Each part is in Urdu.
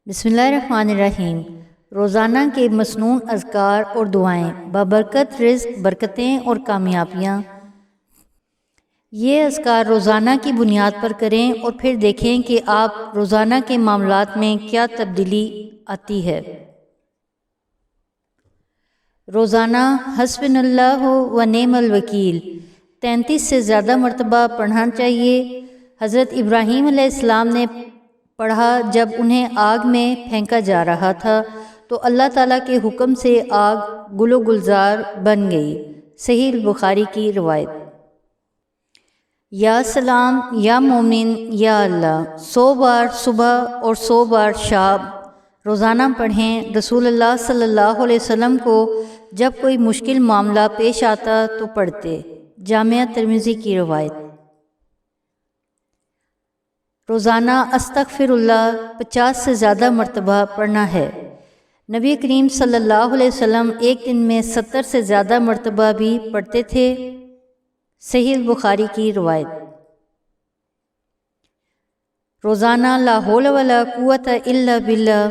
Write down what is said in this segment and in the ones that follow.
بسم اللہ الرحمن الرحیم۔ روزانہ کے مسنون اذکار اور دعائیں بابرکت رزق، برکتیں اور کامیابیاں۔ یہ اذکار روزانہ کی بنیاد پر کریں اور پھر دیکھیں کہ آپ روزانہ کے معاملات میں کیا تبدیلی آتی ہے۔ روزانہ حسبنا اللہ و نعم الوکیل 33 سے زیادہ مرتبہ پڑھنا چاہیے۔ حضرت ابراہیم علیہ السلام نے پڑھا جب انہیں آگ میں پھینکا جا رہا تھا تو اللہ تعالیٰ کے حکم سے آگ گل و گلزار بن گئی۔ صحیح البخاری کی روایت۔ یا سلام یا مومن یا اللہ 100 بار صبح اور 100 بار شام روزانہ پڑھیں۔ رسول اللہ صلی اللہ علیہ وسلم کو جب کوئی مشکل معاملہ پیش آتا تو پڑھتے۔ جامعہ ترمذی کی روایت۔ روزانہ استغفر اللہ 50 سے زیادہ مرتبہ پڑھنا ہے۔ نبی کریم صلی اللہ علیہ وسلم ایک دن میں 70 سے زیادہ مرتبہ بھی پڑھتے تھے۔ صحیح البخاری کی روایت۔ روزانہ لا حول ولا قوت الا باللہ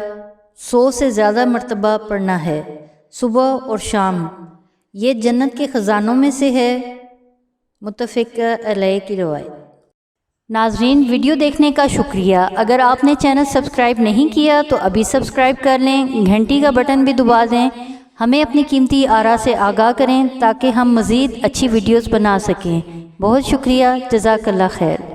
100 سے زیادہ مرتبہ پڑھنا ہے، صبح اور شام۔ یہ جنت کے خزانوں میں سے ہے۔ متفق علیہ کی روایت۔ ناظرین، ویڈیو دیکھنے کا شکریہ۔ اگر آپ نے چینل سبسکرائب نہیں کیا تو ابھی سبسکرائب کر لیں، گھنٹی کا بٹن بھی دبا دیں، ہمیں اپنی قیمتی آراء سے آگاہ کریں تاکہ ہم مزید اچھی ویڈیوز بنا سکیں۔ بہت شکریہ، جزاک اللہ خیر۔